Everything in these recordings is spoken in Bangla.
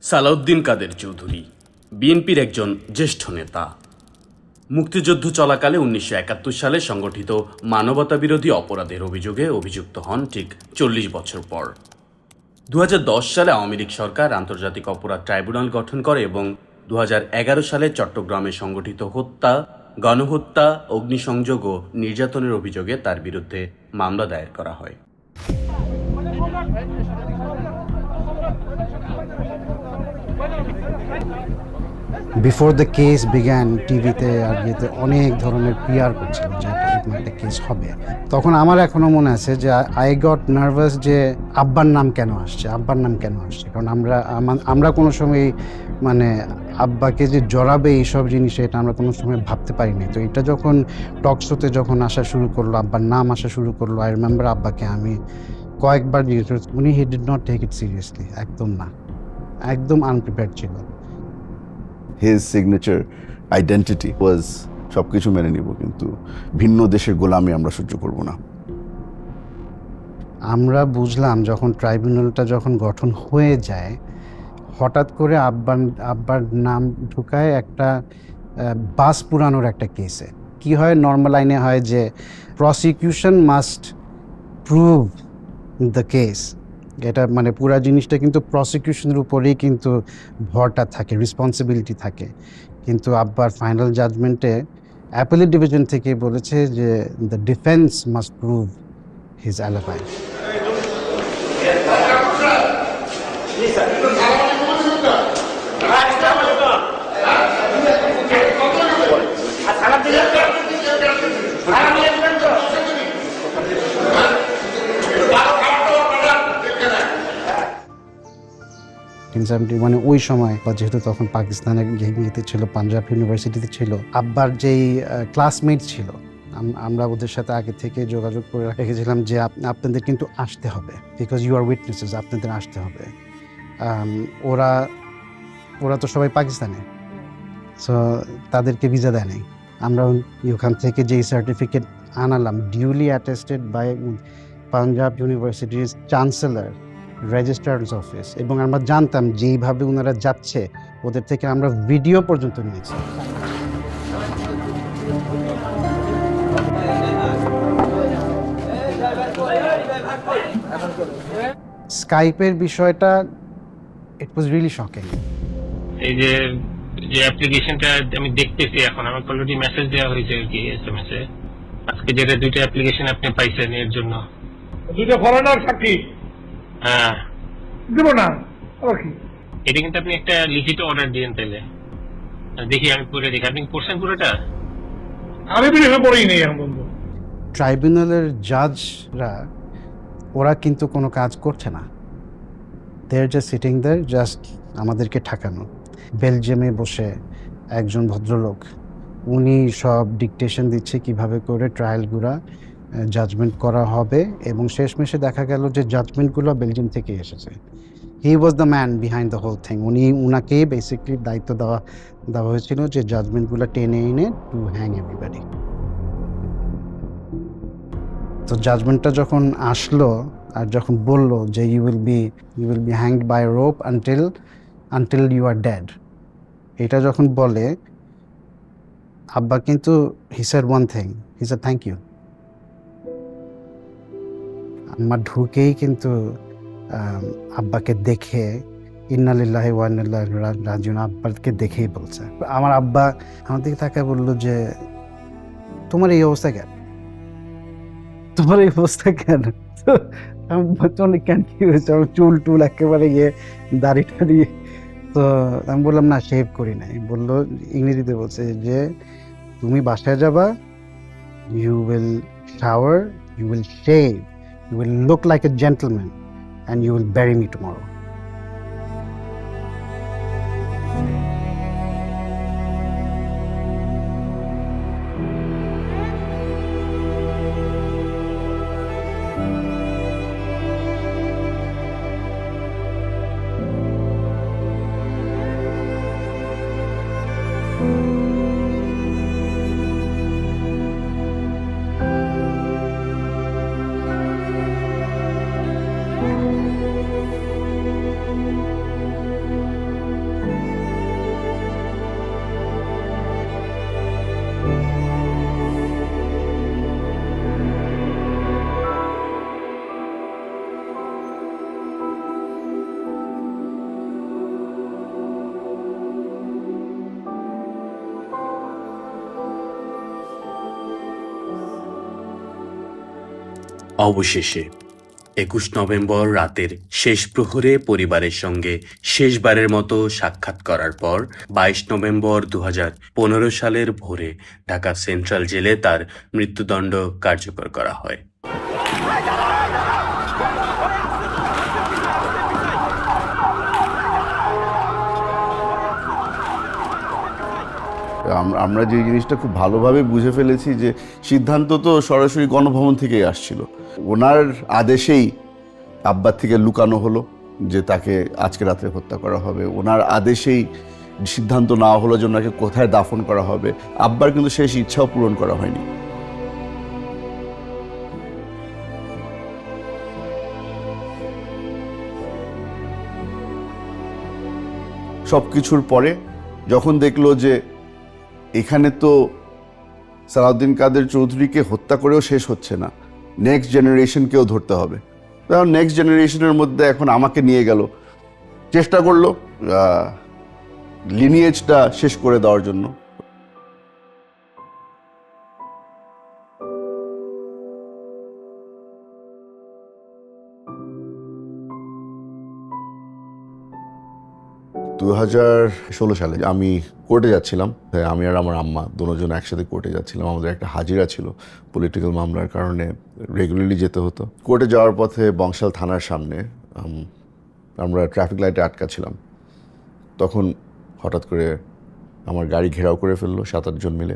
সালাউদ্দিন কাদের চৌধুরী বিএনপির একজন জ্যেষ্ঠ নেতা। মুক্তিযুদ্ধ চলাকালে ১৯৭১ সালে সংগঠিত মানবতাবিরোধী অপরাধের অভিযোগে অভিযুক্ত হন ঠিক ৪০ বছর পর। ২০১০ সালে আওয়ামী লীগ সরকার আন্তর্জাতিক অপরাধ ট্রাইব্যুনাল গঠন করে এবং ২০১১ সালে চট্টগ্রামে সংগঠিত হত্যা, গণহত্যা, অগ্নিসংযোগ ও নির্যাতনের অভিযোগে তার বিরুদ্ধে মামলা দায়ের করা হয়। বিফোর দ্য কেস বিগ্যান টিভিতে আর ইয়েতে অনেক ধরনের পিআর করছিল যে এরকম একটা কেস হবে। তখন আমার এখনো মনে আছে যে আই গট নার্ভাস যে আব্বার নাম কেন আসছে, কারণ আমরা কোনো সময় মানে আব্বাকে যে জড়াবে এইসব জিনিস এটা আমরা কোনো সময় ভাবতে পারিনি। তো এটা যখন টকশোতে যখন আসা শুরু করলো, আব্বার নাম আসা শুরু করলো, আই রিমেম্বার আব্বাকে আমি কয়েকবার জিজ্ঞেস করেছি, উনি he did not take it seriously, একদম না, একদম আনপ্রিপেয়ার্ড ছিল। His signature identity was সবকিছু মেনে নিব, কিন্তু ভিন্ন দেশের গোলামি আমরা সহ্য করব না। বুঝলাম যখন ট্রাইব্যুনালটা যখন গঠন হয়ে যায়, হঠাৎ করে আব্বার নাম ঢুকায় একটা বাস পুরানোর একটা কেসে। কি হয়, নর্মাল আইনে হয় যে prosecution must prove the case. এটা মানে পুরা জিনিসটা কিন্তু প্রসিকিউশনের উপরেই কিন্তু ভরটা থাকে, রেসপন্সিবিলিটি থাকে। কিন্তু আব্বার ফাইনাল জাজমেন্টে অ্যাপেলেট ডিভিশন থেকে বলেছে যে the defence must prove his alibi. মানে ওই সময় যেহেতু তখন পাকিস্তানের গেমিতে ছিল, পাঞ্জাব ইউনিভার্সিটিতে ছিল, আব্বার যেই ক্লাসমেট ছিল, আমরা ওদের সাথে আগে থেকে যোগাযোগ করে রেখেছিলাম যে আপনাদের কিন্তু আসতে হবে, বিকজ ইউ আর উইটনেসেস, আপনাদের আসতে হবে। ওরা তো সবাই পাকিস্তানে, সো তাদেরকে ভিসা দেয় নাই। আমরা ওখান থেকে যেই সার্টিফিকেট আনালাম, ডিউলি অ্যাটেস্টেড বাই পাঞ্জাব ইউনিভার্সিটির চ্যান্সেলর, রেজিস্ট্রার্স অফিস, এবং আমরা জানতাম যেইভাবে ওনারা যাচ্ছে ওদের থেকে আমরা ভিডিও পর্যন্ত নিয়েছি। স্কাইপের বিষয়টা ইট ওয়াজ রিয়েলি শকিং। এই যে অ্যাপ্লিকেশনটা আমি দেখতেছি এখন, আমাকে অলরেডি মেসেজ দেওয়া হয়েছে আর কি, এসএমএস এ। আজকে যেটা দুইটা অ্যাপ্লিকেশন আপনি পাইছেন এর জন্য, দুইটা ফরেনার সাক্ষী হ্যাঁ দেব না ওকে। এটা কিন্তু আপনি একটা লিখিত অর্ডার দিয়েন, তাইলে দেখি আমি পড়ে দেখি। আপনি পড়ছেন পুরোটা? আমি বিরিফে পড়েই নেই এখন বন্ধু। ট্রাইব্যুনালের জাজরা ওরা কিন্তু কোনো কাজ করছে না, দে আর জাস্ট সিটিং দেয়ার, জাস্ট আমাদেরকে ঠাকানো। বেলজিয়ামে বসে একজন ভদ্রলোক, উনি সব ডিকটেশন দিচ্ছে কিভাবে করে ট্রায়ালগুলো জাজমেন্ট করা হবে, এবং শেষমেশে দেখা গেল যে জাজমেন্টগুলো বেলজিয়াম থেকে এসেছে। He was the man behind the whole thing. উনাকেই বেসিকলি দায়িত্ব দেওয়া হয়েছিল যে জাজমেন্টগুলো টেনে এনে টু হ্যাং এভরিবডি। তো জাজমেন্টটা যখন আসলো আর যখন বলল যে you will be hanged by rope until you are dead, এটা যখন বলে, আব্বা কিন্তু he said one thing, he said thank you. আমার ঢুকেই কিন্তু আব্বাকে দেখে ইন্না লিল্লাহি ওয়া ইন্না ইলাইহি রাজিউন, আব্বাকে দেখেই বলছে। আমার আব্বা আমার দিকে তাকায় বললো যে তোমার এই অবস্থা কেন, আমি কেন, কি হয়েছে? আমার চুল টুল একেবারে দাড়ি টাড়ি। তো আমি বললাম না, শেভ করি নাই। বললো ইংরেজিতে, বলছে যে তুমি বাসায় যাবা, you will shower, you will shave, you will look like a gentleman and you will bury me tomorrow. অবশেষে ২১ নভেম্বর রাতের শেষ প্রহরে পরিবারের সঙ্গে শেষবারের মতো সাক্ষাৎ করার পর ২২ নভেম্বর ২০১৫ সালের ভোরে ঢাকা সেন্ট্রাল জেলে তার মৃত্যুদণ্ড কার্যকর করা হয়। আমরা যে জিনিসটা খুব ভালোভাবে বুঝে ফেলেছি যে সিদ্ধান্ত তো সরাসরি গণভবন থেকেই আসছিল। ওনার আদেশেই আব্বার থেকে লুকানো হলো যে তাকে আজকে রাত্রে হত্যা করা হবে। ওনার আদেশেই সিদ্ধান্ত নেওয়া হলো যে ওনাকে কোথায় দাফন করা হবে। আব্বার কিন্তু শেষ ইচ্ছাও পূরণ করা হয়নি। সব কিছুর পরে যখন দেখলো যে এখানে তো সালাউদ্দিন কাদের চৌধুরীকে হত্যা করেও শেষ হচ্ছে না, নেক্সট জেনারেশনকেও ধরতে হবে। কারণ নেক্সট জেনারেশনের মধ্যে এখন আমাকে নিয়ে গেল, চেষ্টা করলো লিনিয়েজটা শেষ করে দেওয়ার জন্য। দু 2016 সালে আমি কোর্টে যাচ্ছিলাম। আমি আর আমার আম্মা দুজন একসাথে কোর্টে যাচ্ছিলাম। আমাদের একটা হাজিরা ছিল, পলিটিক্যাল মামলার কারণে রেগুলারলি যেতে হতো। কোর্টে যাওয়ার পথে বংশাল থানার সামনে আমরা ট্রাফিক লাইটে আটকা ছিলাম। তখন হঠাৎ করে আমার গাড়ি ঘেরাও করে ফেললো 7-8 জন মিলে।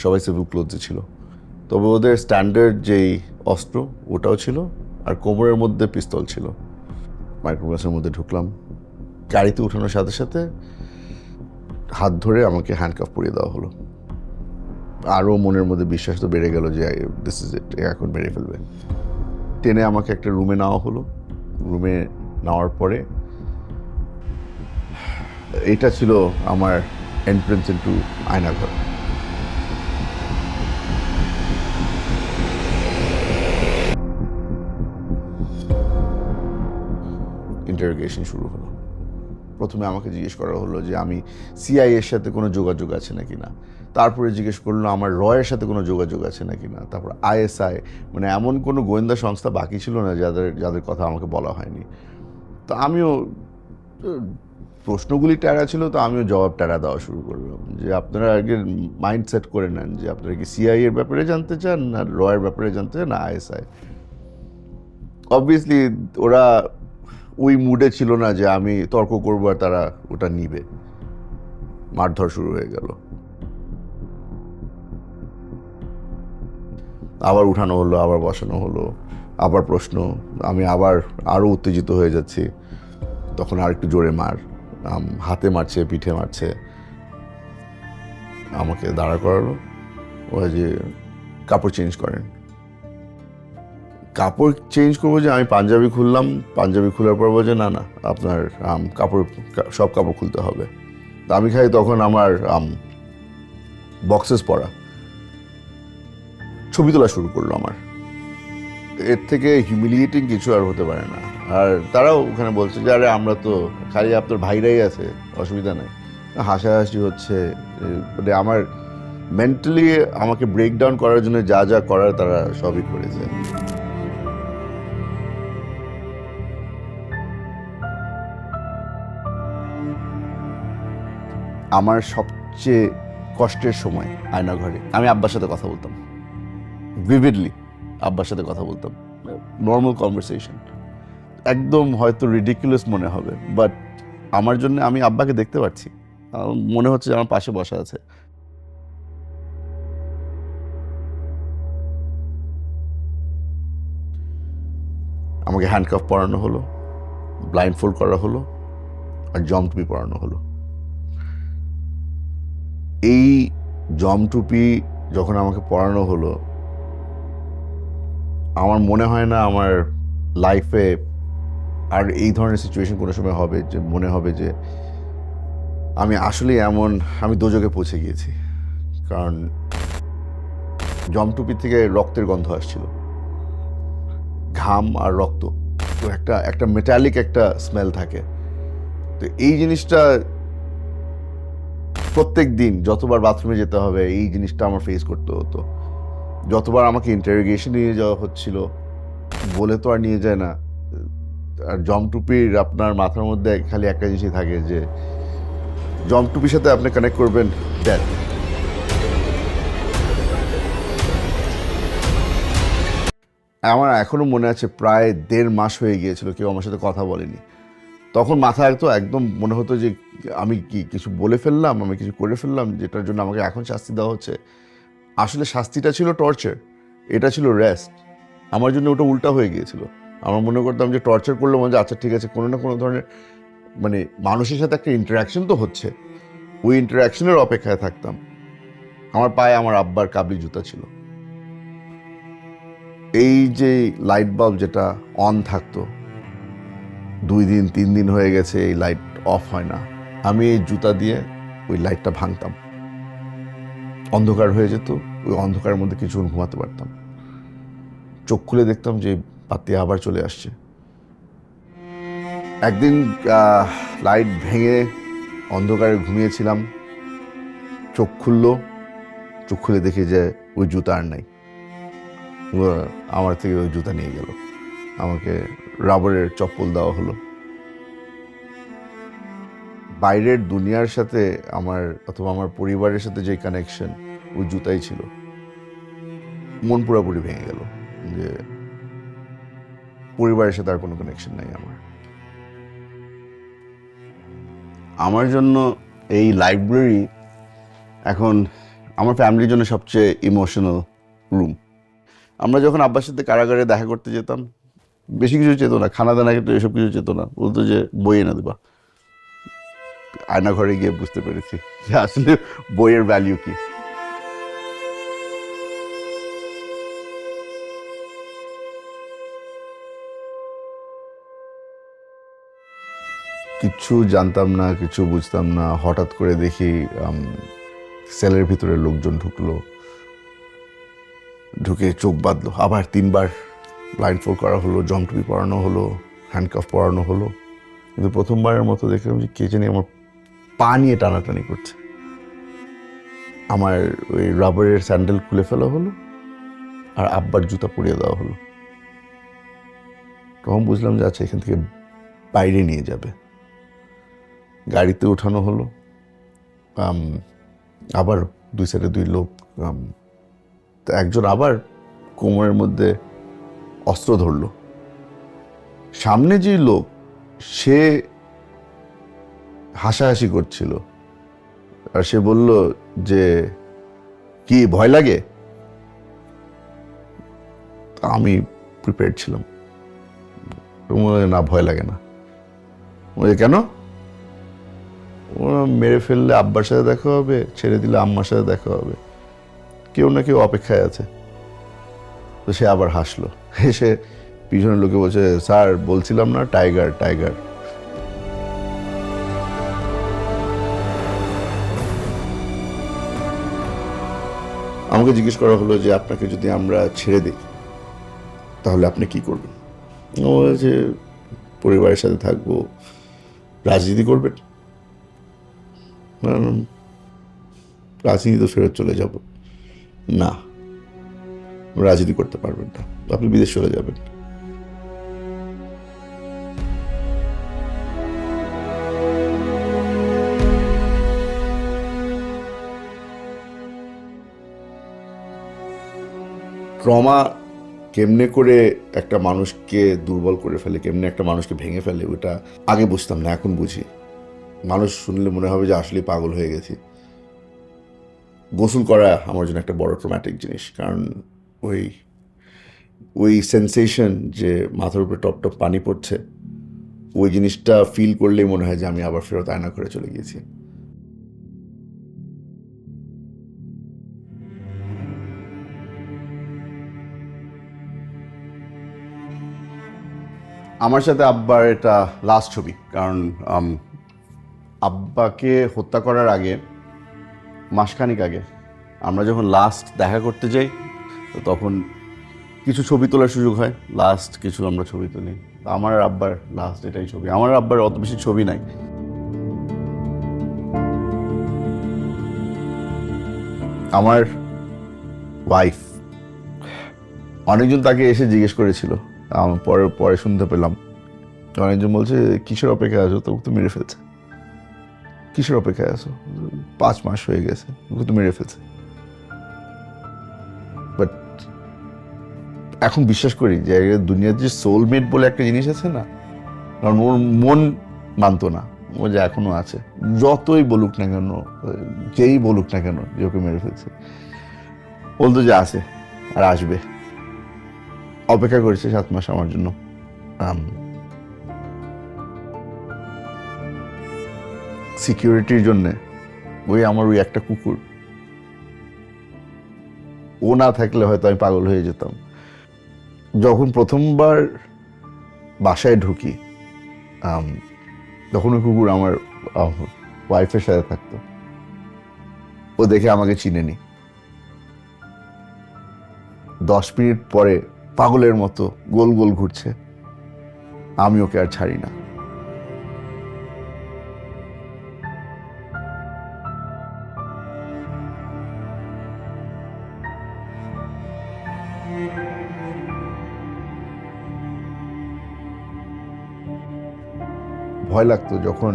সবাই সিভিল ক্লোথসে ছিল, তবে ওদের স্ট্যান্ডার্ড যেই অস্ত্র ওটাও ছিল, আর কোমরের মধ্যে পিস্তল ছিল। মাইক্রোবাসের মধ্যে ঢুকলাম। গাড়িতে উঠানোর সাথে সাথে হাত ধরে আমাকে হ্যান্ডকাফ পরিয়ে দেওয়া হলো। আরও মনের মধ্যে বিশ্বাস তো বেড়ে গেল যে দিস ইজ ইট, এখন মেরে ফেলবে। টেনে আমাকে একটা রুমে নেওয়া হলো। রুমে নেওয়ার পরে এটা ছিল আমার এন্ট্রেন্স ইনটু আয়নাঘর। ইন্টারোগেশন শুরু হলো। প্রথমে আমাকে জিজ্ঞেস করা হলো যে আমি সিআইএর সাথে কোনো যোগাযোগ আছে নাকি না। তারপরে জিজ্ঞেস করলো আমার রয়ের সাথে কোনো যোগাযোগ আছে নাকি না। তারপর আইএসআই, মানে এমন কোনো গোয়েন্দা সংস্থা বাকি ছিল না যাদের কথা আমাকে বলা হয়নি। তো আমিও, প্রশ্নগুলি ট্যারা ছিল, তো আমিও জবাব ট্যারা দেওয়া শুরু করলাম যে আপনারা আগে মাইন্ড সেট করে নেন যে আপনারা কি সিআই এর ব্যাপারে জানতে চান, না রয়ের ব্যাপারে জানতে চান, না আইএসআই। অবভিয়াসলি ওরা ওই মুডে ছিল না যে আমি তর্ক করবো আর তারা ওটা নিবে। মারধর শুরু হয়ে গেল। আবার উঠানো হলো, আবার বসানো হলো, আবার প্রশ্ন। আমি আবার আরও উত্তেজিত হয়ে যাচ্ছি। তখন আর একটু জোরে মার, হাতে মারছে, পিঠে মারছে। আমাকে দাঁড়া করালো। ওরা যে কাপড় চেঞ্জ করেন। কাপড় চেঞ্জ করবো যে আমি পাঞ্জাবি খুললাম। পাঞ্জাবি খোলার পর বলছে না না আপনার সব কাপড় খুলতে হবে। তা আমি খাই তখন আমার বক্সেস পরা। ছবি তোলা শুরু করলো আমার। এর থেকে হিউমিলিয়েটিং কিছু আর হতে পারে না। আর তারাও ওখানে বলছে যে আরে আমরা তো খালি আপনার ভাইরাই আছে, অসুবিধা নাই। হাসাহাসি হচ্ছে। মানে আমার মেন্টালি আমাকে ব্রেকডাউন করার জন্য যা যা করার তারা সবই করেছে। আমার সবচেয়ে কষ্টের সময় আয়নাঘরে আমি আব্বার সাথে কথা বলতাম, ভিভিডলি আব্বার সাথে কথা বলতাম। নর্মাল কনভারসেশন, একদম হয়তো রিডিকুলাস মনে হবে, বাট আমার জন্য আমি আব্বাকে দেখতে পাচ্ছি। মনে হচ্ছে আমার পাশে বসা আছে। আমাকে হ্যান্ডকাফ পরানো হলো, ব্লাইন্ডফোল্ড করা হলো, আর জম টুপি পরানো হলো। এই জম টুপি যখন আমাকে পরানো হলো, আমার মনে হয় না আমার লাইফে আর এই ধরনের সিচুয়েশন কোনো সময় হবে যে মনে হবে যে আমি আসলে আমি দোজকে পৌঁছে গিয়েছি। কারণ জম টুপি থেকে রক্তের গন্ধ আসছিল, ঘাম আর রক্ত, তো একটা মেটালিক একটা স্মেল থাকে। তো এই জিনিসটা প্রত্যেক দিন যতবার বাথরুমে যেতে হবে এই জিনিসটা আমার ফেস করতে হতো। যতবার আমাকে ইন্টারোগেশন নিয়ে যাওয়া হচ্ছিল বলে তো আর নিয়ে যায় না। আর জমটুপির আপনার মাথার মধ্যে খালি একটা জিনিসই থাকে যে জমটুপির সাথে আপনি কানেক্ট করবেন ডেথ। আমার এখনো মনে আছে প্রায় 1.5 মাস হয়ে গিয়েছিল কেউ আমার সাথে কথা বলেনি। তখন মাথায় তো একদম মনে হতো যে আমি কি কিছু বলে ফেললাম, আমি কিছু করে ফেললাম যেটার জন্য আমাকে এখন শাস্তি দেওয়া হচ্ছে। আসলে শাস্তিটা ছিল টর্চার, এটা ছিল রেস্ট। আমার জন্য ওটা উল্টা হয়ে গিয়েছিল। আমার মনে করতাম যে টর্চার করলে মনে হয় আচ্ছা ঠিক আছে, কোনো না কোনো ধরনের মানে মানুষের সাথে একটা ইন্টারাকশন তো হচ্ছে, ওই ইন্টারাকশনের অপেক্ষায় থাকতাম। আমার পায়ে আমার আব্বার কাবলি জুতা ছিল। এই যে লাইট বাল্ব যেটা অন থাকতো 2 দিন 3 দিন হয়ে গেছে এই লাইট অফ হয় না, আমি এই জুতা দিয়ে ওই লাইটটা ভাঙতাম, অন্ধকার হয়ে যেত। ওই অন্ধকারের মধ্যে কিছুক্ষণ ঘুমাতে পারতাম, চোখ খুলে দেখতাম যে বাতি আবার চলে আসছে। একদিন লাইট ভেঙে অন্ধকারে ঘুমিয়েছিলাম, চোখ খুলে দেখি যে ওই জুতা আর নাই। আমার থেকে ওই জুতা নিয়ে গেল, আমাকে রাবারের চপ্পল দেওয়া হলো। বাইরের দুনিয়ার সাথে আমার অথবা আমার পরিবারের সাথে যে কানেকশন ওই জুতাই ছিল। মন পুরোপুরি ভেঙে গেল যে পরিবারের সাথে আর কোনো কানেকশন নাই আমার জন্য এই লাইব্রেরি এখন আমার ফ্যামিলির জন্য সবচেয়ে ইমোশনাল রুম। আমরা যখন আব্বার সাথে কারাগারে দেখা করতে যেতাম, বেশি কিছু চেত না, খানা দানা কিন্তু এসব কিছু চেত না, বলতো যে বই এনে দেবা। আয়না ঘরে গিয়ে বুঝতে পেরেছি যে আসলে বইয়ের ভ্যালিউ কি। কিছু জানতাম না, কিছু বুঝতাম না। হঠাৎ করে দেখি সেলের ভিতরে লোকজন ঢুকে চোখ বাঁধলো, আবার 3 বার ব্লাইন্ড ফোল্ড করা হলো, জমটুপি পরানো হলো, হ্যান্ডকাফ পরানো হলো। কিন্তু প্রথমবারের মতো দেখলাম যে কে জানি আমার পা নিয়ে টানাটানি করছে। আমার ওই রাবারের স্যান্ডেল খুলে ফেলা হলো আর আব্বার জুতা পরিয়ে দেওয়া হলো। তখন বুঝলাম যে আচ্ছা এখান থেকে বাইরে নিয়ে যাবে। গাড়িতে উঠানো হলো, আবার 2 সাইডে 2 লোক। তো একজন আবার কোমরের মধ্যে অস্ত্র ধরলো। সামনে যে লোক সে হাসাহাসি করছিল আর সে বলল যে কি ভয় লাগে? আমি প্রিপেয়ার্ড ছিলাম, না ভয় লাগে না। কেন? মেরে ফেললে আব্বার সাথে দেখা হবে, ছেড়ে দিলে আম্মার সাথে দেখা হবে, কেউ না কেউ অপেক্ষায় আছে। তো সে আবার হাসলো, হেসে পিছনের লোকে বলছে স্যার বলছিলাম না টাইগার টাইগার। আমাকে জিজ্ঞেস করা হলো যে আপনাকে যদি আমরা ছেড়ে দিই তাহলে আপনি কি করবেন? ও যে পরিবারের সাথে থাকবো। রাজনীতি করবেন? রাজনীতি তো ফেরত চলে যাব। না, রাজনীতি করতে পারবেন না, আপনি বিদেশ চলে যাবেন। ট্রমা কেমনে করে একটা মানুষকে দুর্বল করে ফেলে, কেমনে একটা মানুষকে ভেঙে ফেলে, ওটা আগে বুঝতাম না, এখন বুঝি। মানুষ শুনলে মনে হবে যে আসলে পাগল হয়ে গেছি। গোসল করা আমার জন্য একটা বড় ট্রমাটিক জিনিস, কারণ ওই সেন্সেশন যে মাথার উপরে টপ টপ পানি পড়ছে, ওই জিনিসটা ফিল করলেই মনে হয় যে আমি আবার ফেরত আয়না করে চলে গিয়েছি। আমার সাথে আব্বার এটা লাস্ট ছবি, কারণ আব্বাকে হত্যা করার আগে মাসখানিক আগে আমরা যখন লাস্ট দেখা করতে যাই তো তখন কিছু ছবি তোলার সুযোগ হয়। লাস্ট কিছু আমরা ছবি তুলি। আমার আর আব্বার লাস্ট এটাই ছবি। আমার আব্বার অত বেশি ছবি নাই। আমার ওয়াইফ, অনেকজন তাকে এসে জিজ্ঞেস করেছিল আমার পরে পরে শুনতে পেলাম অনেকজন বলছে কিসের অপেক্ষায় আছো, তোকে তো মেরে ফেলছে। কিসের অপেক্ষায় আছো, 5 মাস হয়ে গেছে, ওকে তো মেরে ফেলছে। বাট এখন বিশ্বাস করি যে দুনিয়ার যে সোলমেট বলে একটা জিনিস আছে না, কারণ ওর মন মানতো না, ও যে এখনো আছে, যতই বলুক না কেন, যেই বলুক না কেন যে ওকে মেরে ফেলছে, বলতো যে আছে আর আসবে। অপেক্ষা করেছে 7 মাস আমার জন্য। সিকিউরিটির জন্যে ওই আমার ওই একটা কুকুর, ও না থাকলে হয়তো আমি পাগল হয়ে যেতাম। যখন প্রথমবার বাসায় ঢুকি তখন ওই কুকুর আমার ওয়াইফের সাথে থাকতো। ও দেখে আমাকে চিনেনি। 10 মিনিট পরে পাগলের মতো গোল গোল ঘুরছে, আমি ওকে আর ছাড়ি না। ভয় লাগতো যখন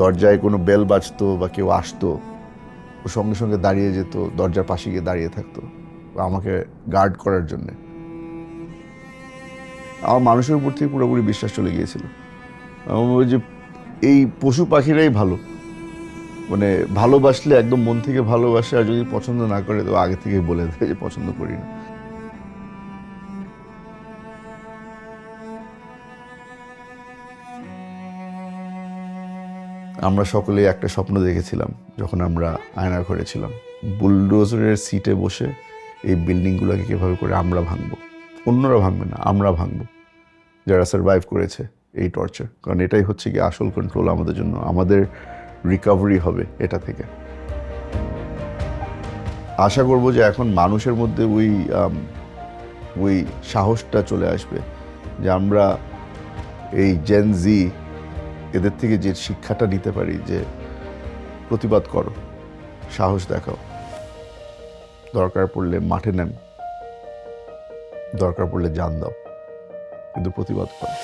দরজায় কোনো বেল বাজতো বা কেউ আসতো, ও সঙ্গে সঙ্গে দাঁড়িয়ে যেত, দরজার পাশে গিয়ে দাঁড়িয়ে থাকতো আমাকে গার্ড করার জন্যে। আমার মানুষের উপর থেকে পুরোপুরি বিশ্বাস চলে গিয়েছিল। ওই যে এই পশু পাখিরাই ভালো, মানে ভালোবাসলে একদম মন থেকে ভালোবাসে, আর যদি পছন্দ না করে তো আগে থেকে বলে দেয় যে পছন্দ করি না। আমরা সকলেই একটা স্বপ্ন দেখেছিলাম যখন আমরা আয়নার ঘরে ছিলাম, বুলডোজারের সিটে বসে এই বিল্ডিংগুলোকে কীভাবে করে আমরা ভাঙবো, অন্যরা ভাঙবে না, আমরা ভাঙবো, যারা সার্ভাইভ করেছে এই টর্চার। কারণ এটাই হচ্ছে কি আসল কন্ট্রোল আমাদের জন্য, আমাদের রিকভারি হবে এটা থেকে। আশা করব যে এখন মানুষের মধ্যে ওই সাহসটা চলে আসবে যে আমরা এই জেন জি এদের থেকে যে শিক্ষাটা নিতে পারি যে প্রতিবাদ করো, সাহস দেখাও, দরকার পড়লে মাঠে নেম, দরকার পড়লে জান দাও, কিন্তু প্রতিবাদ করো।